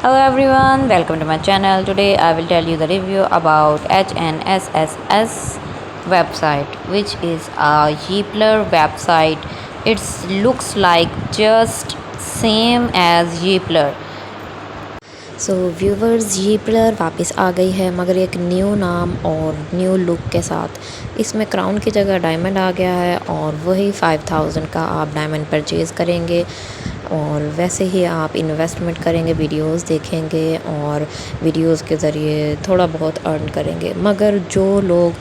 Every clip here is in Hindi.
Hello everyone, welcome to my channel. Today I will tell you the review about HNSSS website, which is a Yeepler website. It looks like just same as Yeepler. So viewers Yeepler वापस आ गई है, मगर एक न्यू नाम और न्यू लुक के साथ। इसमें क्राउन की जगह डायमंड आ गया है और वही 5000 का आप डायमंड परचेज़ करेंगे और वैसे ही आप इन्वेस्टमेंट करेंगे, वीडियोस देखेंगे और वीडियोस के ज़रिए थोड़ा बहुत अर्न करेंगे। मगर जो लोग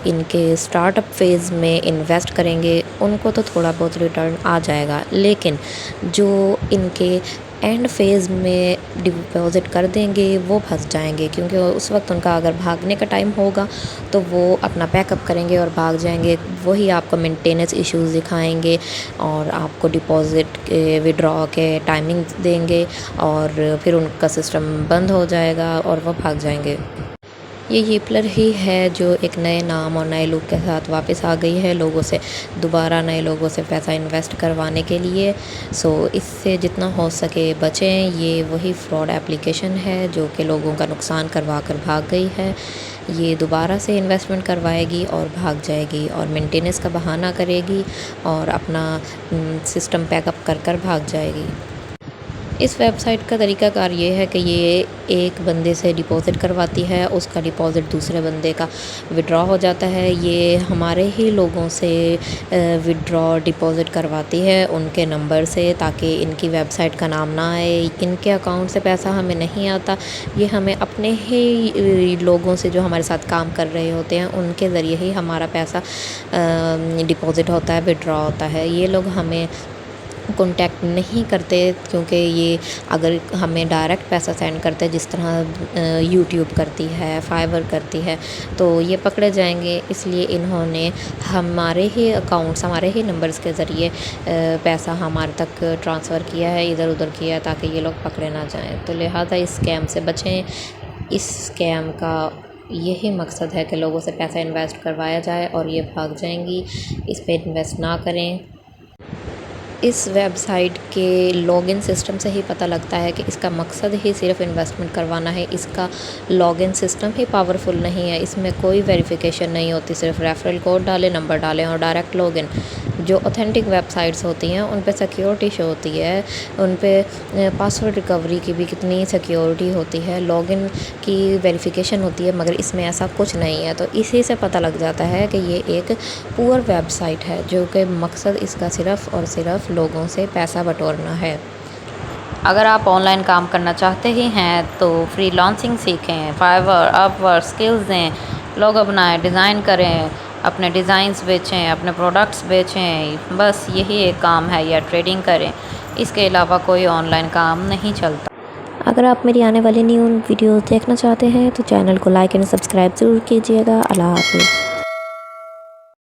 इनके स्टार्टअप फेज़ में इन्वेस्ट करेंगे उनको तो थोड़ा बहुत रिटर्न आ जाएगा, लेकिन जो इनके एंड फेज़ में डिपॉज़िट कर देंगे वो फंस जाएंगे, क्योंकि उस वक्त उनका अगर भागने का टाइम होगा तो वो अपना पैकअप करेंगे और भाग जाएंगे। वही आपको मेंटेनेंस इश्यूज़ दिखाएंगे और आपको डिपॉज़िट के विड्रॉ के टाइमिंग देंगे और फिर उनका सिस्टम बंद हो जाएगा और वो भाग जाएंगे। ये Yeepler ही है जो एक नए नाम और नए लुक के साथ वापस आ गई है, लोगों से दोबारा नए लोगों से पैसा इन्वेस्ट करवाने के लिए। सो इससे जितना हो सके बचें। ये वही फ्रॉड एप्लीकेशन है जो कि लोगों का नुकसान करवा कर भाग गई है। ये दोबारा से इन्वेस्टमेंट करवाएगी और भाग जाएगी और मेंटेनेंस का बहाना करेगी और अपना सिस्टम पैकअप कर कर भाग जाएगी। इस वेबसाइट का तरीक़ाकार ये है कि ये एक बंदे से डिपॉज़िट करवाती है, उसका डिपॉज़िट दूसरे बंदे का विड्रॉ हो जाता है। ये हमारे ही लोगों से विड्रॉ डिपॉज़िट करवाती है उनके नंबर से, ताकि इनकी वेबसाइट का नाम ना आए। इनके अकाउंट से पैसा हमें नहीं आता, ये हमें अपने ही लोगों से जो हमारे साथ काम कर रहे होते हैं उनके ज़रिए ही हमारा पैसा डिपॉज़िट होता है, विड्रॉ होता है। ये लोग हमें कॉन्टैक्ट नहीं करते, क्योंकि ये अगर हमें डायरेक्ट पैसा सेंड करते हैं जिस तरह यूट्यूब करती है, फाइवर करती है, तो ये पकड़े जाएंगे। इसलिए इन्होंने हमारे ही अकाउंट्स, हमारे ही नंबर्स के ज़रिए पैसा हमारे तक ट्रांसफ़र किया है, इधर उधर किया है, ताकि ये लोग पकड़े ना जाएं। तो लिहाजा इस स्कैम से बचें। इस स्कैम का यही मकसद है कि लोगों से पैसा इन्वेस्ट करवाया जाए और ये भाग जाएंगी। इस पर इन्वेस्ट ना करें। इस वेबसाइट के लॉगिन सिस्टम से ही पता लगता है कि इसका मकसद ही सिर्फ इन्वेस्टमेंट करवाना है। इसका लॉगिन सिस्टम ही पावरफुल नहीं है, इसमें कोई वेरिफिकेशन नहीं होती, सिर्फ रेफरल कोड डालें, नंबर डालें और डायरेक्ट लॉगिन। जो ऑथेंटिक वेबसाइट्स होती हैं उन पे सिक्योरिटी शो होती है, उन पे पासवर्ड रिकवरी की भी कितनी सिक्योरिटी होती है, लॉगिन की वेरिफिकेशन होती है, मगर इसमें ऐसा कुछ नहीं है। तो इसी से पता लग जाता है कि ये एक पुअर वेबसाइट है, जो कि मकसद इसका सिर्फ़ और सिर्फ लोगों से पैसा बटोरना है। अगर आप ऑनलाइन काम करना चाहते ही हैं तो फ्रीलांसिंग सीखें, फाइवर, अपवर्क, स्किल्स दें, लोगो बनाएं, डिज़ाइन करें, अपने डिज़ाइंस बेचें, अपने प्रोडक्ट्स बेचें। बस यही एक काम है, या ट्रेडिंग करें। इसके अलावा कोई ऑनलाइन काम नहीं चलता। अगर आप मेरी आने वाली न्यू वीडियोस देखना चाहते हैं तो चैनल को लाइक एंड सब्सक्राइब ज़रूर कीजिएगा। अल्लाह हाफ़िज़।